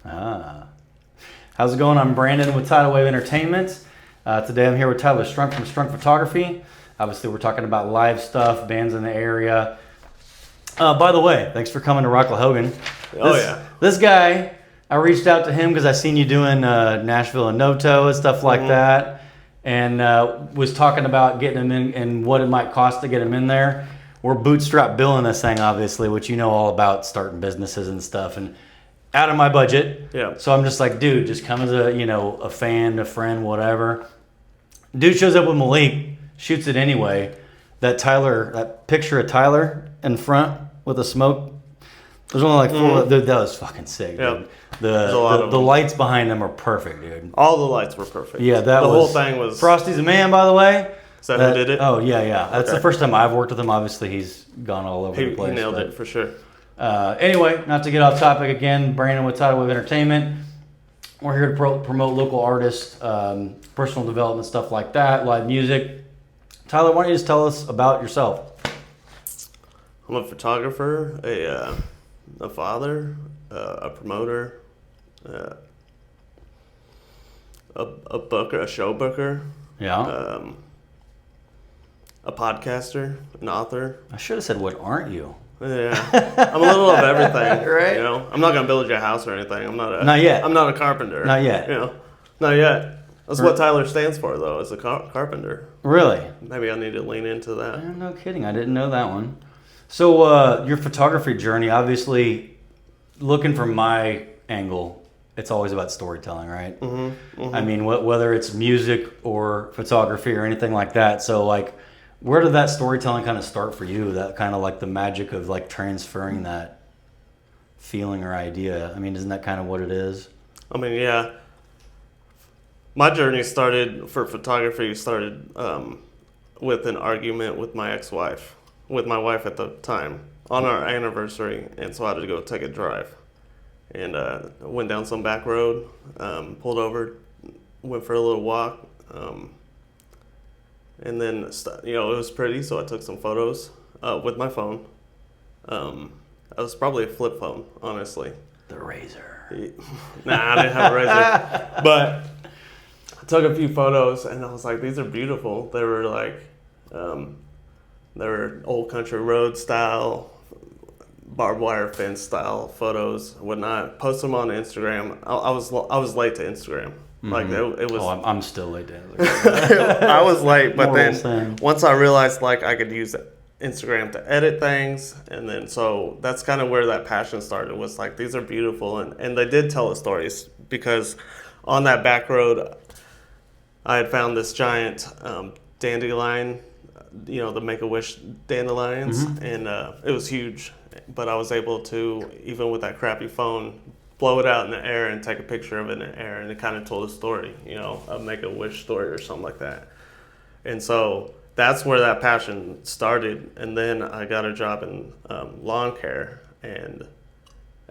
Ah. How's it going? I'm Brandon with Tidal Wave Entertainment. Today I'm here with Tyler Strunk from Strunk Photography. Obviously, we're talking about live stuff, bands in the area. By the way, thanks for coming to RocklaHogan. This guy, I reached out to him because I seen you doing Nashville and Noto and stuff like that, and was talking about getting him in and what it might cost to get him in there. We're bootstrap billing this thing, obviously, which you know all about, starting businesses and stuff, and out of my budget. Yeah. So I'm just like, dude, just come as a fan, a friend, whatever. Dude shows up with Malik, shoots it anyway. That picture of Tyler in front with the smoke. There's only like four. That was fucking sick, dude. The lights behind them are perfect, dude. All the lights were perfect. Yeah, the whole thing was. Frosty's a man, by the way. Is that who did it? Oh yeah. That's the first time I've worked with him. Obviously, he's gone all over the place. He nailed it for sure. Anyway, not to get off topic again, Brandon with Tidal Wave Entertainment. We're here to promote local artists, personal development, stuff like that, live music. Tyler, why don't you just tell us about yourself? I'm a photographer, a father, a promoter, a booker, a show booker. Yeah. A podcaster, an author. I should have said, what aren't you? Yeah, I'm a little of everything. Right. You know, I'm not gonna build your house or anything. Not yet. I'm not a carpenter. Not yet. You know, not yet. That's what Tyler stands for, though, as a carpenter. Really? Maybe I need to lean into that. No kidding. I didn't know that one. So your photography journey, obviously, looking from my angle, it's always about storytelling, right? I mean, whether it's music or photography or anything like that. So, like, where did that storytelling kind of start for you? That kind of like the magic of like transferring that feeling or idea. I mean, isn't that kind of what it is? I mean, yeah. My journey for photography started with an argument with my ex-wife, with my wife at the time, on our anniversary, and so I had to go take a drive. And went down some back road, pulled over, went for a little walk, and then, it was pretty, so I took some photos with my phone. It was probably a flip phone, honestly. The Razor. Nah, I didn't have a Razor. But I took a few photos, and I was like, these are beautiful. They were like, they were old country road style, barbed wire fence style photos, whatnot. Post them on Instagram. I was late to Instagram. Like it was. Oh, I'm still late to Instagram. I was late, but then once I realized like I could use Instagram to edit things, and then so that's kind of where that passion started. Was like, these are beautiful, and they did tell us stories, because on that back road, I had found this giant dandelion, the Make-A-Wish dandelions, and it was huge. But I was able to, even with that crappy phone, blow it out in the air and take a picture of it in the air, and it kind of told a story, a Make-A-Wish story or something like that. And so that's where that passion started. And then I got a job in lawn care, and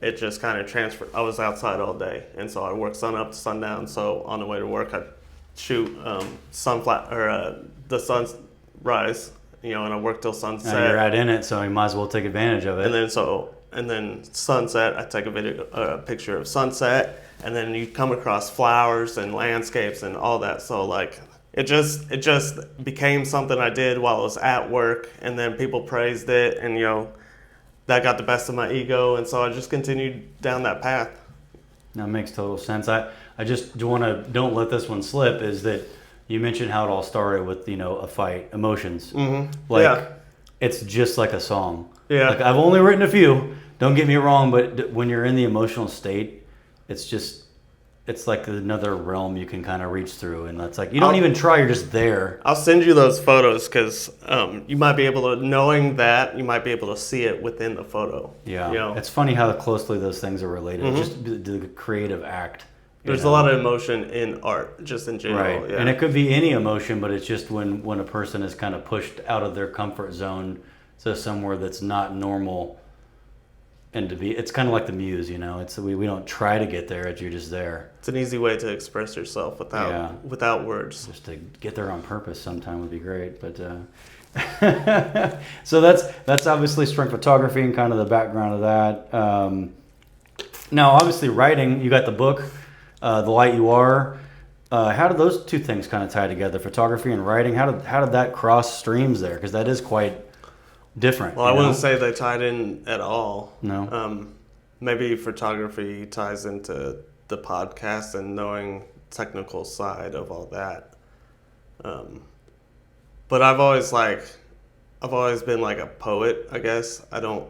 it just kind of transferred. I was outside all day, and so I worked sun up to sundown. So on the way to work, I'd shoot the sunrise, and I worked till sunset. Now you're right in it, so you might as well take advantage of it. And then sunset, I take a picture of sunset, and then you come across flowers and landscapes and all that. So like, it just became something I did while I was at work, and then people praised it, and that got the best of my ego, and so I just continued down that path. That makes total sense. I just don't let this one slip, is that you mentioned how it all started with a fight, emotions. It's just like a song. Yeah. Like, I've only written a few. Don't get me wrong, but when you're in the emotional state, it's like another realm you can kind of reach through, and that's like, you don't even try, you're just there. I'll send you those photos, because you might be able to, knowing that, you might be able to see it within the photo. Yeah. It's funny how closely those things are related. Just the creative act. There's a lot of emotion in art, just in general. Right. Yeah. And it could be any emotion, but it's just when a person is kind of pushed out of their comfort zone to somewhere that's not normal, and it's kind of like the muse, It's we don't try to get there; you're just there. It's an easy way to express yourself without words. Just to get there on purpose sometime would be great, but. So that's obviously Strunk Photography and kind of the background of that. Now, obviously, writing, you got the book, The Light You Are. How did those two things kind of tie together, photography and writing? How did that cross streams there? Because that is quite different. Well, I wouldn't say they tied in at all. No. Maybe photography ties into the podcast and knowing technical side of all that. But I've always been like a poet, I guess. I don't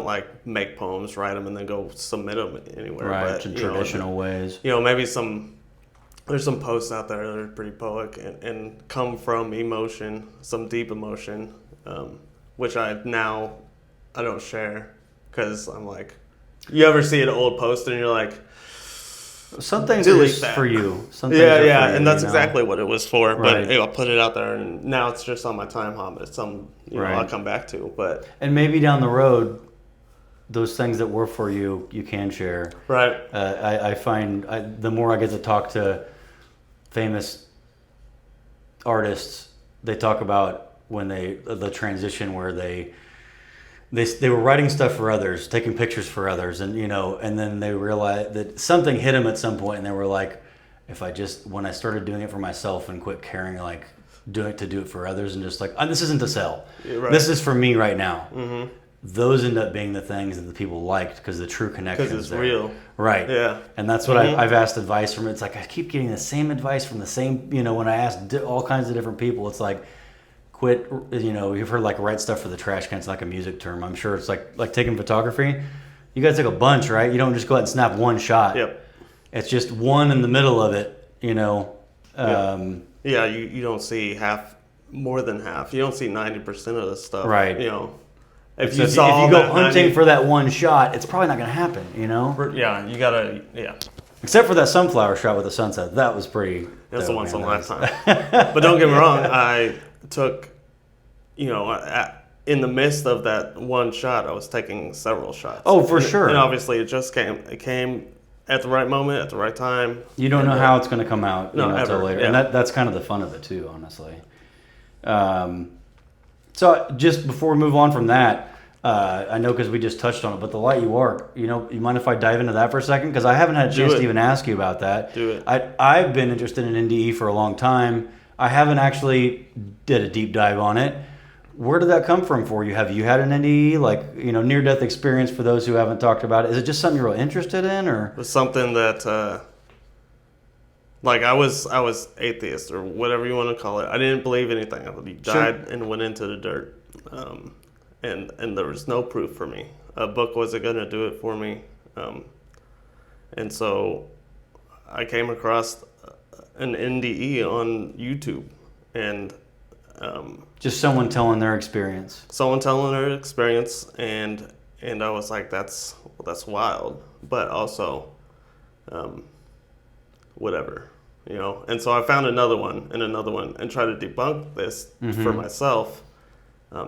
like make poems, write them, and then go submit them anywhere. Right, but, in traditional ways. Maybe there's some posts out there that are pretty poetic and come from emotion, some deep emotion, which I don't share because I'm like, you ever see an old post and you're like, some things are just for you. Some things yeah, are yeah, for you, and that's exactly what it was for. Right. But I'll put it out there, and now it's just on my time hop. It's Right. I'll come back to. But and maybe down the road, those things that were for you, you can share. Right. I find the more I get to talk to famous artists, they talk about when the transition where they were writing stuff for others, taking pictures for others, and and then they realized that something hit them at some point, and they were like, when I started doing it for myself and quit caring, like do it for others, and just like, this isn't to sell, Right. This is for me right now. Mm-hmm. Those end up being the things that the people liked because the true connection Because is it's there. real. Right. Yeah. And that's what I've asked advice from. It's like I keep getting the same advice from the same, when I ask all kinds of different people, it's like, quit, you've heard like write stuff for the trash can. It's like a music term. I'm sure it's like taking photography. You got to take a bunch, right? You don't just go ahead and snap one shot. Yep. It's just one in the middle of it, Yeah, you don't see more than half. You don't see 90% of the stuff. Right. If you go hunting for that one shot, it's probably not going to happen, Yeah, you gotta, Except for that sunflower shot with the sunset. That was pretty. That's the once in a lifetime. But don't get me wrong, I took, in the midst of that one shot, I was taking several shots. Oh, for sure. And obviously it just came at the right moment, at the right time. You don't know how it's going to come out until later. Yeah. And that's kind of the fun of it too, honestly. So just before we move on from that, I know because we just touched on it, but The Light You Are, you mind if I dive into that for a second? Because I haven't had a chance to even ask you about that. Do it. I've been interested in NDE for a long time. I haven't actually did a deep dive on it. Where did that come from for you? Have you had an NDE, like, near-death experience for those who haven't talked about it? Is it just something you're real interested in, or? It was something that, I was atheist or whatever you want to call it. I didn't believe anything. I died and went into the dirt. And there was no proof for me. A book wasn't going to do it for me. And so I came across an NDE on YouTube, and just someone telling their experience. And I was like, that's wild, but also whatever, And so I found another one and tried to debunk this for myself.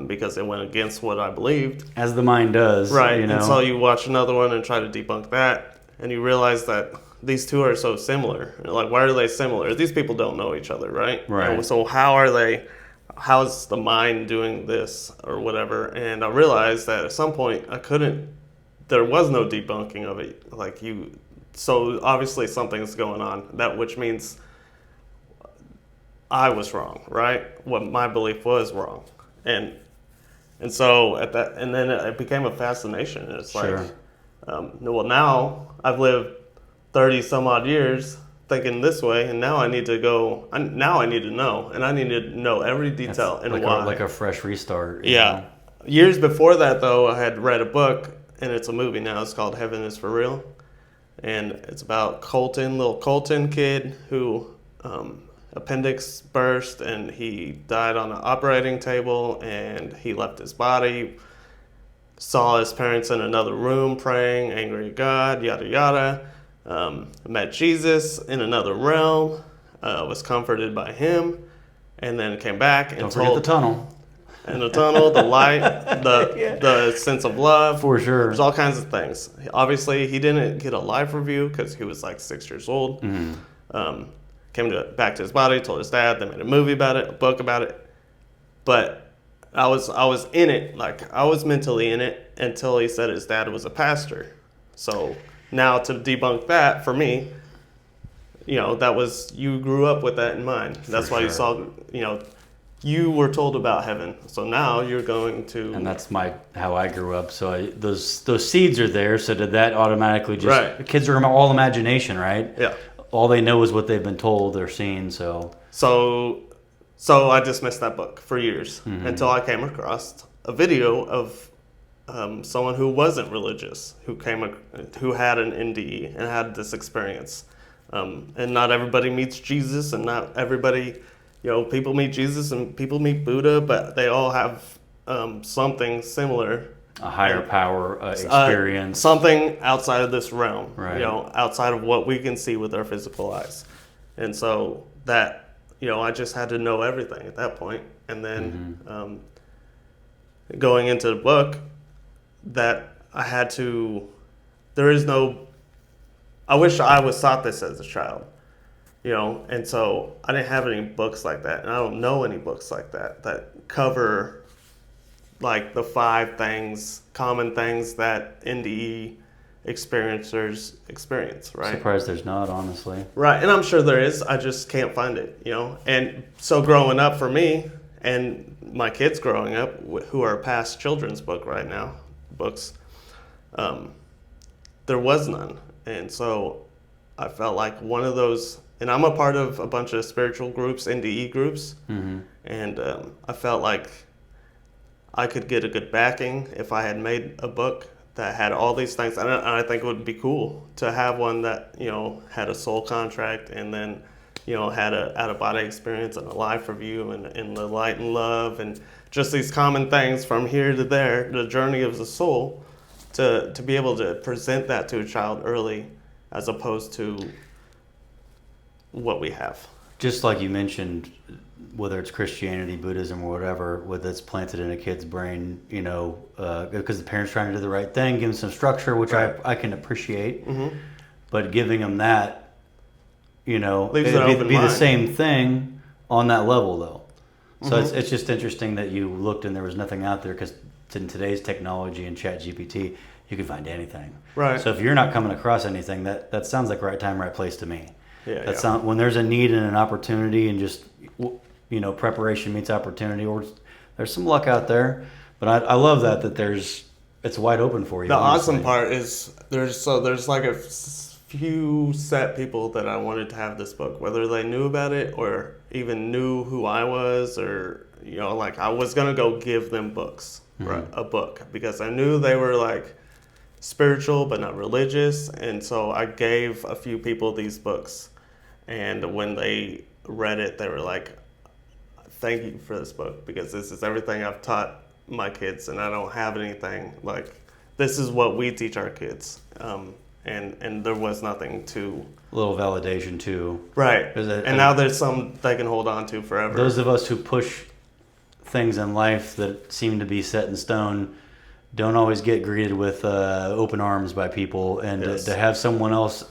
Because it went against what I believed. As the mind does. Right. And so you watch another one and try to debunk that, and you realize that these two are so similar. Like, why are they similar? These people don't know each other, right? Right. And so how is the mind doing this or whatever? And I realized that at some point there was no debunking of it. So obviously something's going on, which means I was wrong, right? What my belief was wrong. And so and then it became a fascination. It's sure. Now I've lived 30 some odd years thinking this way, and now I need to know, and I need to know every detail and why. Like a fresh restart. Yeah. Years before that, though, I had read a book, and it's a movie now. It's called Heaven is for Real, and it's about little Colton kid who appendix burst, and he died on an operating table, and he left his body, saw his parents in another room praying, angry at God, yada yada, met Jesus in another realm, was comforted by him, and then came back and Don't forget the tunnel. And the tunnel, the light, the sense of love. For sure. There's all kinds of things. Obviously, he didn't get a live review because he was like 6 years old. Mm-hmm. Came back to his body, told his dad. They made a movie about it, a book about it. But I was in it, like I was mentally in it until he said his dad was a pastor. So now to debunk that for me, that was, you grew up with that in mind. That's why you saw, you were told about heaven. So now you're going to, and that's how I grew up. So those seeds are there. So did that automatically just right. The kids are all imagination, right? Yeah. All they know is what they've been told or seen. So I dismissed that book for years until I came across a video of someone who wasn't religious, who had an NDE and had this experience. And not everybody meets Jesus, and not everybody, people meet Jesus and people meet Buddha, but they all have something similar. A higher power experience. Something outside of this realm, right. Outside of what we can see with our physical eyes. And so that, I just had to know everything at that point. And then going into the book, that I had to, I wish I was taught this as a child, and so I didn't have any books like that, and I don't know any books like that cover like the 5 common things that NDE experiencers experience, right? Surprised there's not, honestly. Right, and I'm sure there is, I just can't find it, and so growing up for me, and my kids growing up, who are past children's books, there was none. And so I felt like one of those, and I'm a part of a bunch of spiritual groups, NDE groups, and I felt like I could get a good backing if I had made a book that had all these things. And I think it would be cool to have one that, had a soul contract, and then, had a out-of-body experience and a life review and the light and love, and just these common things from here to there, the journey of the soul, to be able to present that to a child early, as opposed to what we have. Just like you mentioned, whether it's Christianity, Buddhism, or whatever, whether it's planted in a kid's brain, because the parents trying to do the right thing, give them some structure, which right. I can appreciate, but giving them that, it'd be the same thing on that level, though. So it's just interesting that you looked and there was nothing out there, because in today's technology and ChatGPT, you can find anything. Right. So if you're not coming across anything, that sounds like right time, right place to me. Yeah. When there's a need and an opportunity, and just preparation meets opportunity, or there's some luck out there. But I love that it's wide open for you. The awesome part is there's like a few set people that I wanted to have this book, whether they knew about it or even knew who I was, or like I was gonna go give them books, right, a book, because I knew they were like spiritual but not religious, and so I gave a few people these books, and when they read it, they were like, "Thank you for this book, because this is everything I've taught my kids, and I don't have anything like this is what we teach our kids." And there was nothing to... A little validation too. Right. Now there's some they can hold on to forever. Those of us who push things in life that seem to be set in stone don't always get greeted with open arms by people. And yes. to have someone else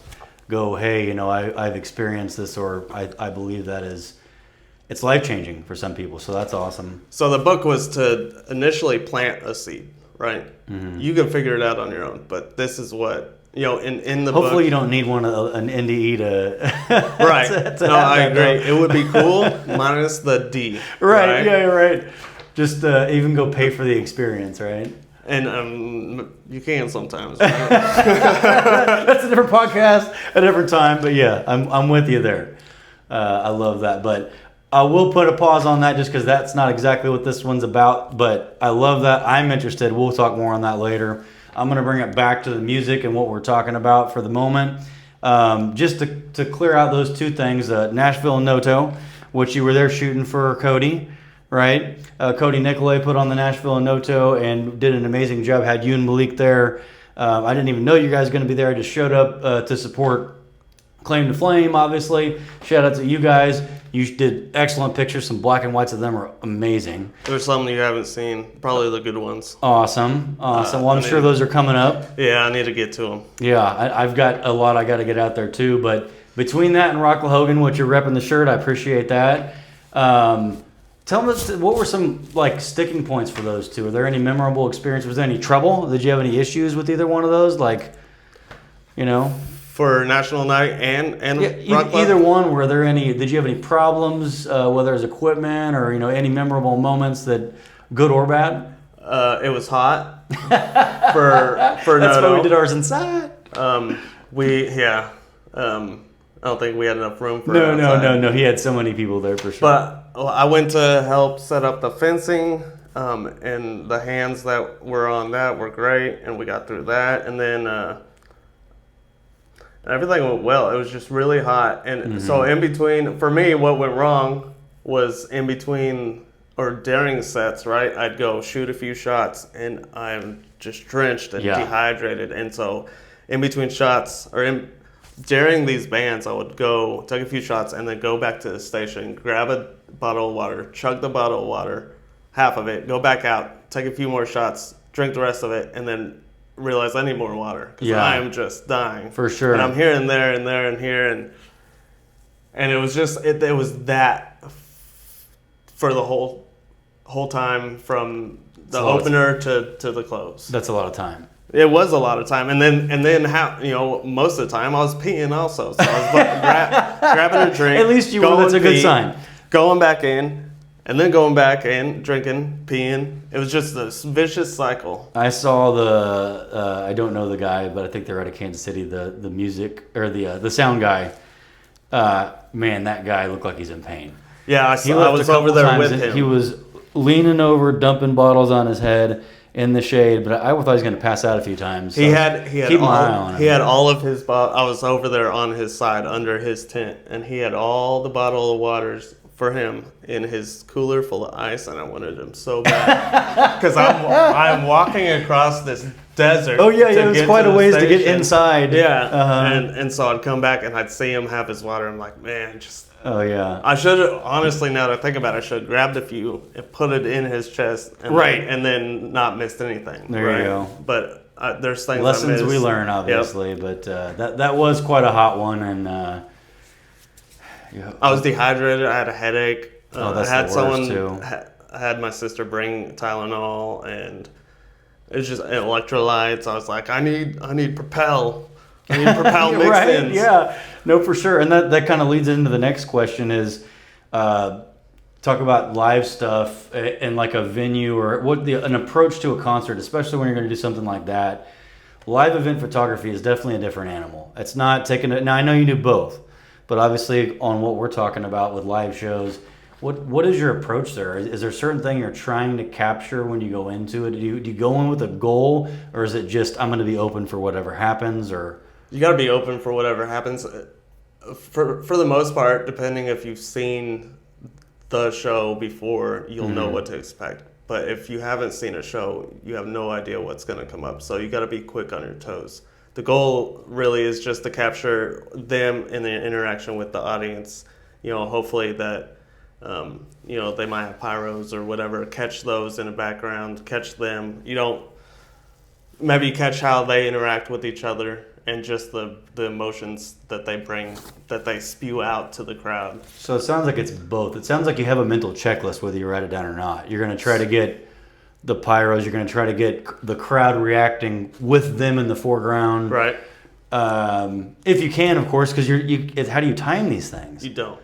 go, hey, I've experienced this, or I believe that it's life-changing for some people. So that's awesome. So the book was to initially plant a seed, right? You can figure it out on your own, but this is what... in the book... Hopefully you don't need an NDE to... Right. to I agree. It would be cool, minus the D. Right, yeah, you're right. Just even go pay for the experience, right? And you can sometimes. Right? That's a different podcast, a different time, but yeah, I'm with you there. I love that, but I will put a pause on that just because that's not exactly what this one's about, but I love that. I'm interested. We'll talk more on that later. I'm going to bring it back to the music and what we're talking about for the moment. Just to clear out those two things, Nashville and Noto, which you were there shooting for Cody, right? Cody Nicolay put on the Nashville and Noto and did an amazing job. Had you and Malik there. I didn't even know you guys were going to be there. I just showed up to support Claim to Flame, obviously. Shout out to you guys. You did excellent pictures. Some black and whites of them are amazing. There's some you haven't seen. Probably the good ones. Awesome. Well, I'm sure those are coming up. Yeah, I need to get to them. Yeah, I've got a lot I got to get out there too. But between that and RocklaHogan, which you're repping the shirt, I appreciate that. Tell us, what were some like sticking points for those two? Are there any memorable experiences? Was there any trouble? Did you have any issues with either one of those? Like, you know, for National Night and Rock Club? Either one. Were there any? Did you have any problems, whether it's equipment or any memorable moments that, good or bad? It was hot for That's Noto. why we did ours inside. I don't think we had enough room for No. He had so many people there for sure. But I went to help set up the fencing, and the hands that were on that were great, and we got through that. And then everything went well. It was just really hot. And so in between, for me, what went wrong was in between or during sets, right? I'd go shoot a few shots, and I'm just drenched and dehydrated. And so in between shots, or during these bands, I would go take a few shots and then go back to the station, grab a bottle of water, chug the bottle of water, half of it, go back out, take a few more shots, drink the rest of it, and then realize I need more water because I am just dying. For sure. And I'm here and there and there and here, and it was just it was that for the whole time from the opener to the close. That's a lot of time. It was a lot of time, and then how most of the time I was peeing also, so I was grabbing a drink. At least that's a good sign. Going back in, and then going back in, drinking, peeing. It was just this vicious cycle. I saw the I don't know the guy, but I think they're out of Kansas City. The music or the sound guy. Man, that guy looked like he's in pain. Yeah, I was over there with him. He was leaning over, dumping bottles on his head in the shade, but I thought he was going to pass out a few times. So he had keep all, an eye on him. He had all of his I was over there on his side under his tent, and he had all the bottle of waters for him in his cooler full of ice, and I wanted him so bad because I'm walking across this desert. Oh yeah, it was quite a ways to get inside. Yeah, and so I'd come back and I'd see him have his water. I'm like, man, just. Oh yeah. I should have, honestly, now that I think about it, I should have grabbed a few and put it in his chest, and then not missed anything. There you go. But there's things lessons I we learn, obviously. Yep. But that was quite a hot one, and I was dehydrated. I had a headache. That's I had the worst too. I had my sister bring Tylenol, and it was just electrolytes. I was like, I need Propel. I need Propel mixed right? Yeah, no, for sure. And that kind of leads into the next question is talk about live stuff in like a venue or an approach to a concert, especially when you're going to do something like that. Live event photography is definitely a different animal. It's not taking it. Now I know you do both, but obviously on what we're talking about with live shows, what is your approach there? Is there a certain thing you're trying to capture when you go into it? Do you go in with a goal, or is it just I'm going to be open for whatever happens? Or you got to be open for whatever happens. For the most part, depending if you've seen the show before, you'll know what to expect. But if you haven't seen a show, you have no idea what's going to come up. So you got to be quick on your toes. The goal really is just to capture them in the interaction with the audience. Hopefully that they might have pyros or whatever. Catch those in the background. Catch them. Maybe catch how they interact with each other. And just the emotions that they bring, that they spew out to the crowd. So it sounds like it's both. It sounds like you have a mental checklist whether you write it down or not. You're going to try to get the pyros. You're going to try to get the crowd reacting with them in the foreground. Right. If you can, of course, because how do you time these things? You don't.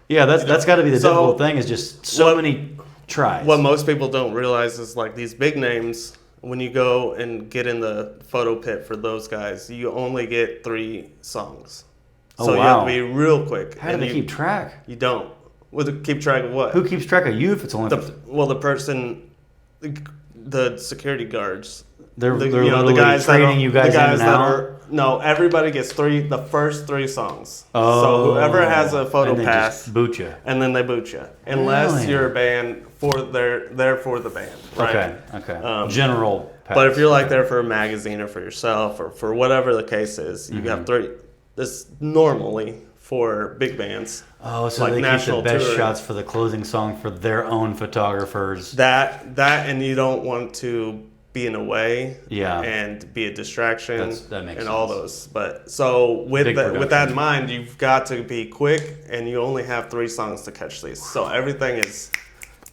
Yeah, that's got to be the difficult thing is just so many tries. What most people don't realize is like these big names, when you go and get in the photo pit for those guys, you only get 3 songs. So you have to be real quick. How do they keep track? You don't. Keep track of what? Who keeps track of you if it's only... the person, the security guards. They're the guys trading you guys in and out? No, everybody gets the first 3 songs. Oh. So whoever has a photo pass. Just boot you. And then they boot you. Unless you're a band they're for the band. Right? Okay. General pass. But if you're like there for a magazine or for yourself or for whatever the case is, you have 3. This normally for big bands. Oh, so like they keep the best shots for the closing song for their own photographers. That and you don't want to be in a way and be a distraction that makes sense. All those. But so with that in mind, you've got to be quick and you only have 3 songs to catch these. So everything is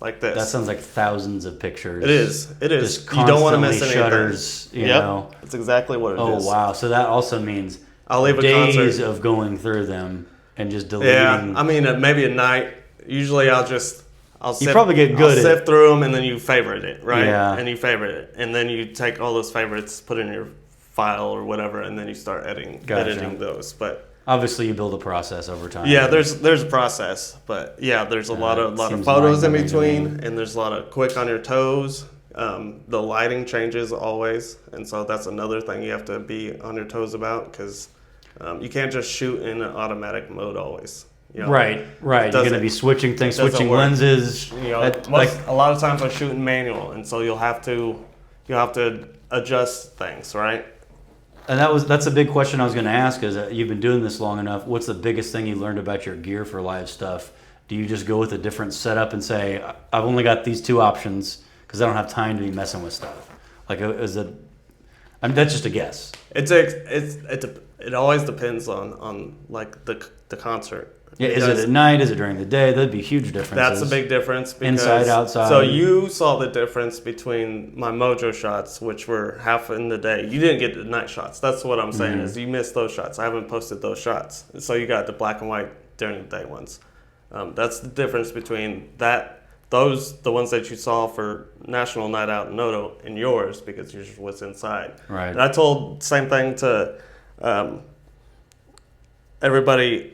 like this. That sounds like thousands of pictures. It is. It is. Just you don't want to miss anything. Shutters, you know. That's exactly what it is. Oh, wow. So that also means I'll leave days a concert of going through them and just deleting. Yeah, I mean, maybe at night. Usually I'll probably get good I'll sift through them, and then you favorite it, right? Yeah. And you favorite it. And then you take all those favorites, put in your file or whatever, and then you start editing those. But obviously you build a process over time. Yeah, there's a process. But yeah, there's a lot of photos in between, and there's a lot of quick on your toes. The lighting changes always, and so that's another thing you have to be on your toes about, because you can't just shoot in an automatic mode always. You know, right. You're going to be switching things, switching lenses. You know, a lot of times I'm shooting manual, and so you'll have to adjust things, right? And that's a big question I was going to ask. Is that you've been doing this long enough? What's the biggest thing you learned about your gear for live stuff? Do you just go with a different setup and say, I've only got these two options because I don't have time to be messing with stuff? Like, is it? I mean, that's just a guess. It always depends on like the concert. Yeah, is it at night? Is it during the day? That'd be huge differences. That's a big difference. Because, inside, outside. So you saw the difference between my Mojo shots, which were half in the day. You didn't get the night shots. That's what I'm saying, is you missed those shots. I haven't posted those shots. So you got the black and white during the day ones. That's the difference between the ones that you saw for National Night Out in Noto, and yours, because yours was inside. Right. And I told the same thing to everybody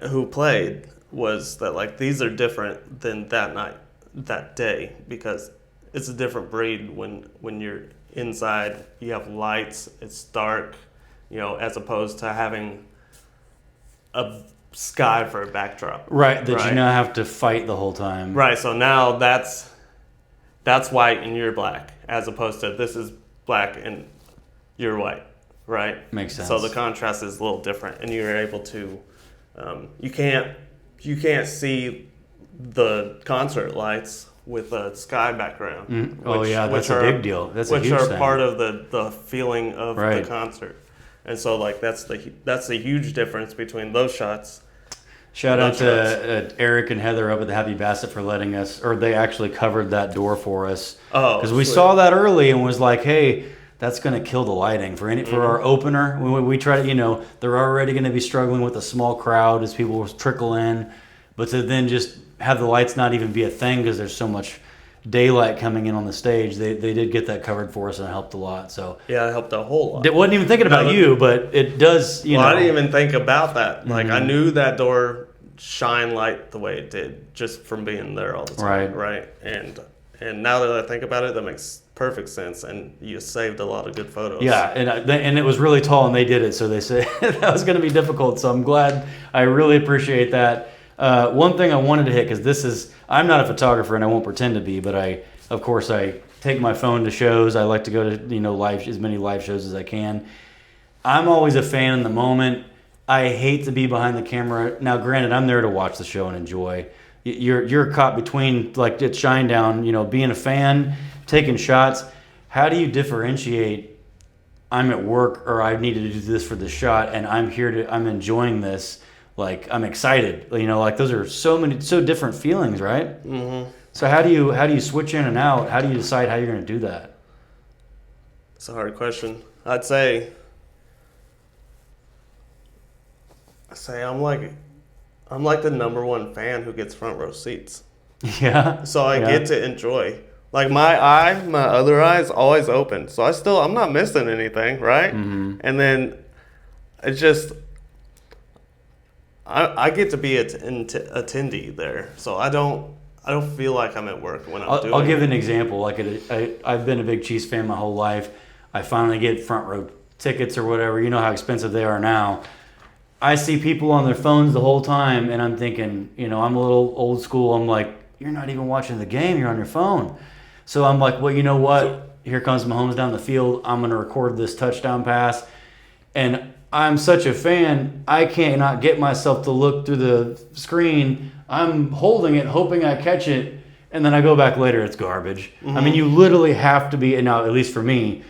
who played, was that like these are different than that day, because it's a different breed when you're inside. You have lights, it's dark, you know, as opposed to having a sky for a backdrop. Right, that you now have to fight the whole time. Right, so now that's white and you're black, as opposed to this is black and you're white, right? Makes sense. So the contrast is a little different, and you're able to you can't see the concert lights with a sky background. That's a big deal. That's a huge thing. Which are part of the feeling of the concert. And so like that's the huge difference between those shots. Shout out to Eric and Heather up at the Happy Basset for letting us, or they actually covered that door for us. Oh, because we saw that early and was like, hey, that's going to kill the lighting for our opener. We try to, they're already going to be struggling with a small crowd as people trickle in, but to then just have the lights not even be a thing because there's so much daylight coming in on the stage. They did get that covered for us, and it helped a lot. So yeah, it helped a whole lot. It wasn't even thinking about you, but it does. I didn't even think about that. Like I knew that door shine light the way it did just from being there all the time. Right. And now that I think about it, that makes perfect sense, and you saved a lot of good photos. Yeah, and it was really tall, and they did it, so they said that was going to be difficult. So I'm glad. I really appreciate that. One thing I wanted to hit, because I'm not a photographer, and I won't pretend to be, but I take my phone to shows. I like to go to as many live shows as I can. I'm always a fan in the moment. I hate to be behind the camera. Now, granted, I'm there to watch the show and enjoy. You're caught between like it's Shinedown, being a fan, taking shots. How do you differentiate? I'm at work, or I needed to do this for the shot, and I'm enjoying this. Like I'm excited. Like those are so different feelings, right? Mm-hmm. So how do you switch in and out? How do you decide how you're going to do that? It's a hard question. I'd say I'm like the number one fan who gets front row seats. Yeah. So I get to enjoy. Like my other eye is always open. So I'm not missing anything, right? Mm-hmm. And then it's just, I get to be an attendee there. So I don't feel like I'm at work when I'm doing it. I'll give an example. Like I've been a big Chiefs fan my whole life. I finally get front row tickets or whatever. You know how expensive they are now. I see people on their phones the whole time, and I'm thinking, I'm a little old school. I'm like, you're not even watching the game. You're on your phone. So I'm like, well, you know what? Here comes Mahomes down the field. I'm going to record this touchdown pass. And I'm such a fan, I cannot get myself to look through the screen. I'm holding it, hoping I catch it, and then I go back later. It's garbage. Mm-hmm. I mean, you literally have to be, now at least for me,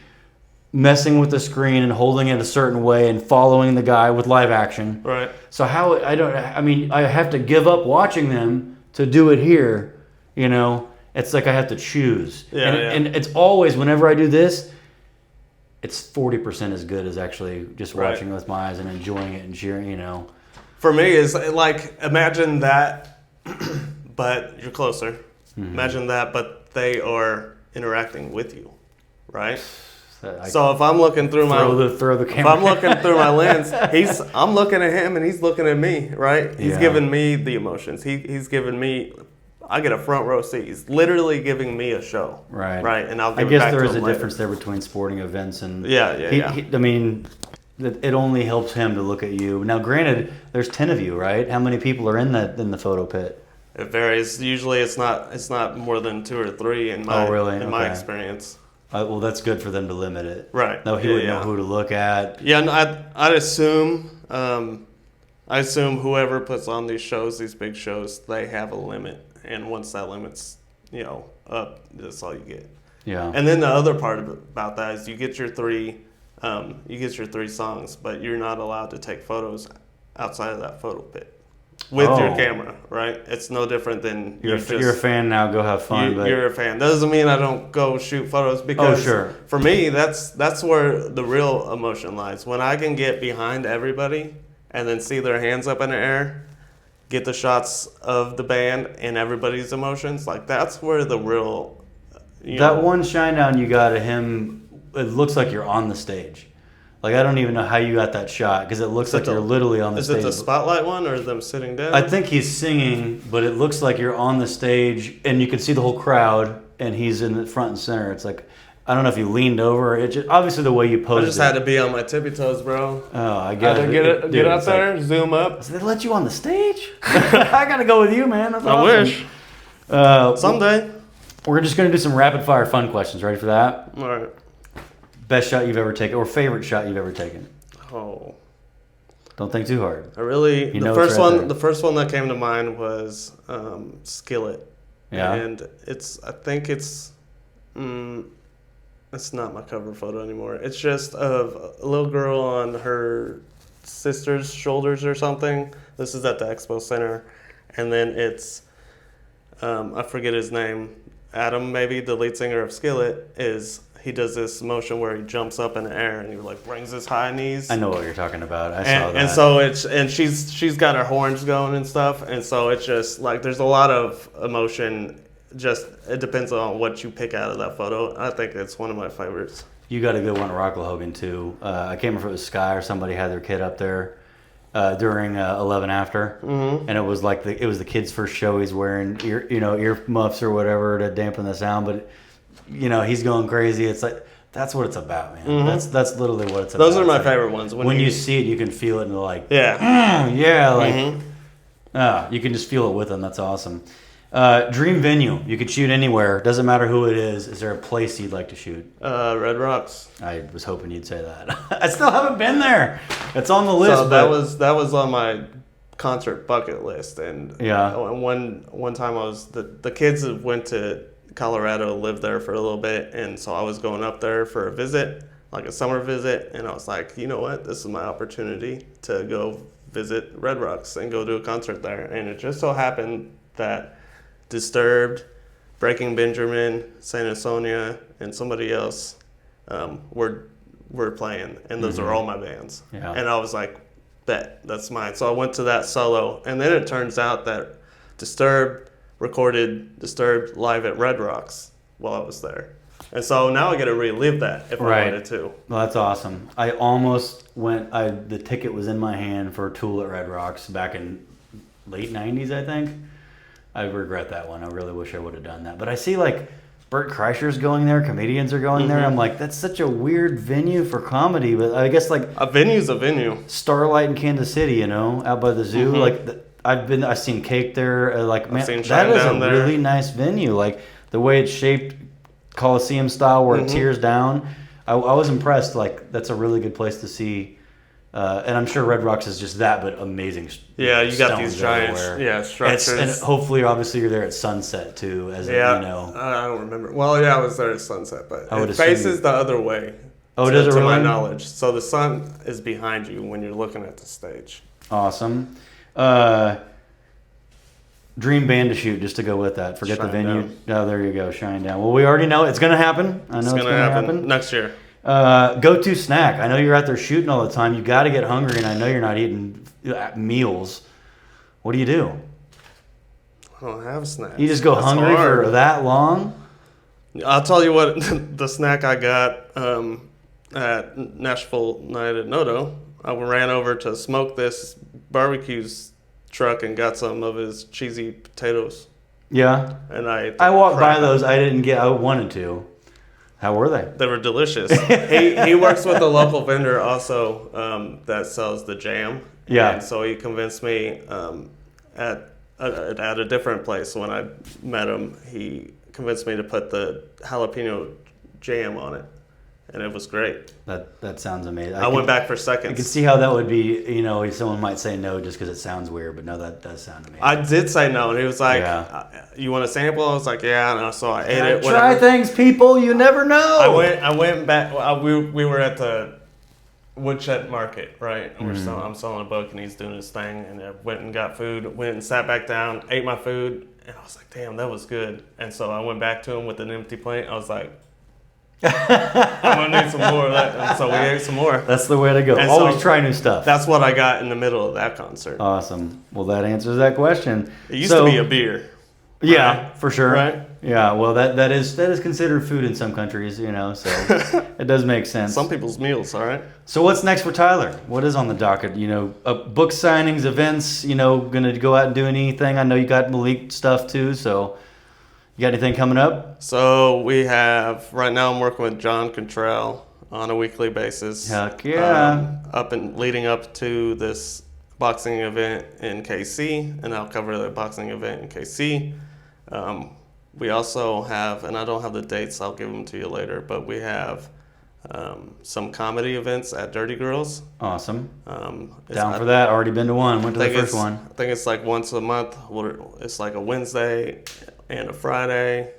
messing with the screen and holding it a certain way and following the guy with live action. Right. So I have to give up watching them to do it here. You know, it's like I have to choose. Yeah, and it's always, whenever I do this, it's 40% as good as actually just watching with my eyes and enjoying it and cheering, you know. For me, is like, imagine that, but you're closer. Mm-hmm. Imagine that, but they are interacting with you, right? So if I'm looking through throw the camera. if I'm looking through my lens, I'm looking at him and he's looking at me, right? He's giving me the emotions. He's giving me. I get a front row seat. He's literally giving me a show, right? And I'll give it back to him. I guess there is a difference there between sporting events and yeah. I mean, it only helps him to look at you. Now, granted, there's 10 of you, right? How many people are in the photo pit? It varies. Usually, it's not more than 2 or 3 in my experience. Well, that's good for them to limit it. Right. No, he would know who to look at. Yeah, and I'd assume whoever puts on these shows, these big shows, they have a limit, and once that limit's up, that's all you get. Yeah. And then the other part about that is you get your 3 songs, but you're not allowed to take photos outside of that photo pit with your camera, right? It's no different than you're a fan now. Go have fun. You're a fan. Doesn't mean I don't go shoot photos because for me that's where the real emotion lies. When I can get behind everybody and then see their hands up in the air, get the shots of the band and everybody's emotions, like that's where the real. That one shine down you got of him, it looks like you're on the stage. Like, I don't even know how you got that shot because it looks like you're literally on the stage. Is it the spotlight one or them sitting down? I think he's singing, but it looks like you're on the stage and you can see the whole crowd and he's in the front and center. It's like, I don't know if you leaned over. It just, obviously, the way you posed I just had to be on my tippy toes, bro. Oh, I got it. Get out there, zoom up. So they let you on the stage? I got to go with you, man. That's awesome. I wish. Someday. We're just going to do some rapid-fire fun questions. Ready for that? All right. Best shot you've ever taken, or favorite shot you've ever taken? Oh, don't think too hard. The first one that came to mind was Skillet. Yeah. And I think it's not my cover photo anymore. It's just of a little girl on her sister's shoulders or something. This is at the Expo Center, and then it's I forget his name. Adam, maybe the lead singer of Skillet, he does this motion where he jumps up in the air and he like brings his high knees. I know what you're talking about. I saw that. And so she's got her horns going and stuff, and so it's just like there's a lot of emotion. Just it depends on what you pick out of that photo. I think it's one of my favorites. You got a good one at RocklaHogan too. I can't remember if it was Sky or somebody had their kid up there during 11 After, and it was like it was the kid's first show. He's wearing ear muffs or whatever to dampen the sound, but. He's going crazy. It's like that's what it's about, man. Mm-hmm. That's literally what it's about. Those are my favorite ones. When you see it, you can feel it and like you can just feel it with them. That's awesome. Dream venue. You could shoot anywhere. Doesn't matter who it is. Is there a place you'd like to shoot? Red Rocks. I was hoping you'd say that. I still haven't been there. It's on the list. So that was on my concert bucket list, and one time the kids went to Colorado, lived there for a little bit, and so I was going up there for a visit, like a summer visit, and I was like, you know what, this is my opportunity to go visit Red Rocks and go do a concert there. And it just so happened that Disturbed, Breaking Benjamin, Saint Asonia, and somebody else were playing, and those are all my bands. Yeah. And I was like, bet, that's mine. So I went to that solo, and then it turns out that Disturbed recorded Disturbed live at Red Rocks while I was there. And so now I get to relive that if I wanted to. Well, that's awesome. I almost went, the ticket was in my hand for Tool at Red Rocks back in late 90s, I think. I regret that one. I really wish I would have done that. But I see like Bert Kreischer's going there, comedians are going there. I'm like, that's such a weird venue for comedy. But I guess like... A venue's a venue. Starlight in Kansas City, out by the zoo. Like... I've seen Cake there. Man, that is a really nice venue. Like the way it's shaped, Coliseum style, where it tears down. I was impressed. Like that's a really good place to see. And I'm sure Red Rocks is just that, but amazing. Yeah, you got these giant structures. And hopefully, obviously, you're there at sunset too. I don't remember. Well, I was there at sunset, but it faces the other way. Oh, does it really? To my knowledge, so the sun is behind you when you're looking at the stage. Awesome. Dream band to shoot just to go with that. Forget the venue. Down. Oh, there you go. Shine Down. Well, we already know it's going to happen. I know it's going to happen. Next year. Go-to snack. I know you're out there shooting all the time. You got to get hungry, and I know you're not eating meals. What do you do? I don't have snacks. You just go hungry for that long? I'll tell you what, the snack I got at Nashville Night at Noto, I ran over to Smoke This barbecue's truck and got some of his cheesy potatoes. Yeah. And I walked by those. I wanted to. How were they? They were delicious. he works with a local vendor also that sells the jam. Yeah. And so he convinced me at a different place when I met him. He convinced me to put the jalapeno jam on it, and it was great. That sounds amazing. I went back for seconds. I can see how that would be. Someone might say no just because it sounds weird, but no, that does sound amazing. I did say no, and he was like, "You want a sample?" I was like, "Yeah." And so I ate it. Try things, people. You never know. I went back. We were at the Woodshed Market, right? And I'm selling a book, and he's doing his thing. And I went and got food. Went and sat back down, ate my food, and I was like, "Damn, that was good." And so I went back to him with an empty plate. I was like, I'm gonna need some more of that. And so we ate some more. That's the way to go. And Always so try new stuff. That's what I got in the middle of that concert. Awesome. Well, that answers that question. It used to be a beer. Yeah, right? for sure. Right? Yeah. Well, that is considered food in some countries. So it does make sense. Some people's meals. All right. So what's next for Tyler? What is on the docket? Book signings, events. Gonna go out and do anything? I know you got Malik stuff too. So. You got anything coming up? So we have, right now I'm working with John Contrell on a weekly basis. Heck yeah. Leading up to this boxing event in KC, and I'll cover the boxing event in KC. We also have, and I don't have the dates, I'll give them to you later, but we have some comedy events at Dirty Girls. Awesome. Down for that. Already been to one. Went to the first one. I think it's like once a month. It's like a Wednesday and a Friday.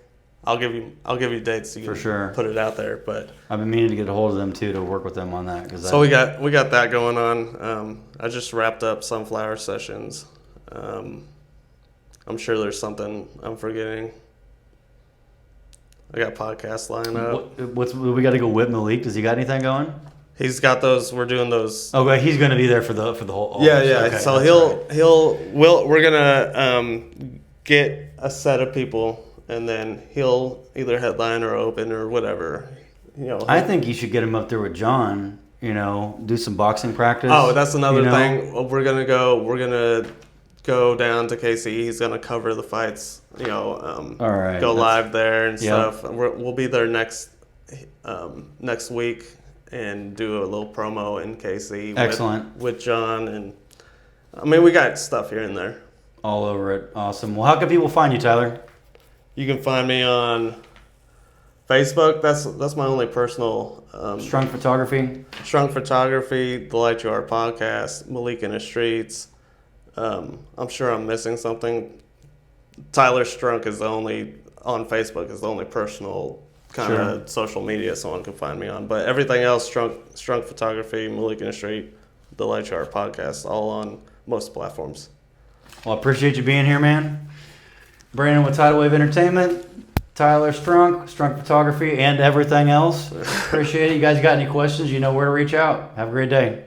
I'll give you dates so you can put it out there. But I've been meaning to get a hold of them too to work with them on that. So we got that going on. I just wrapped up Sunflower Sessions. I'm sure there's something I'm forgetting. I got podcasts lined up. We got to go whip Malik. Does he got anything going? He's got those. We're doing those. Okay, he's going to be there for the whole. Yeah. Okay, so we're gonna get a set of people, and then he'll either headline or open or whatever. I think you should get him up there with John. Do some boxing practice. Oh, that's another thing. We're gonna go down to KC. He's gonna cover the fights. All right. Go live there and stuff. We'll be there next week and do a little promo in KC. Excellent. With John, and we got stuff here and there. All over it. Awesome. Well, how can people find you, Tyler? You can find me on Facebook. That's my only personal. Strunk Photography. Strunk Photography, The Light You Are Podcast, Malik in the Streets. I'm sure I'm missing something. Tyler Strunk on Facebook is the only personal kind of social media someone can find me on. But everything else, Strunk Photography, Malik in the Street, The Light You Are Podcast, all on most platforms. Well, I appreciate you being here, man. Brandon with Tidal Wave Entertainment, Tyler Strunk Photography, and everything else. Appreciate it. You guys got any questions, you know where to reach out. Have a great day.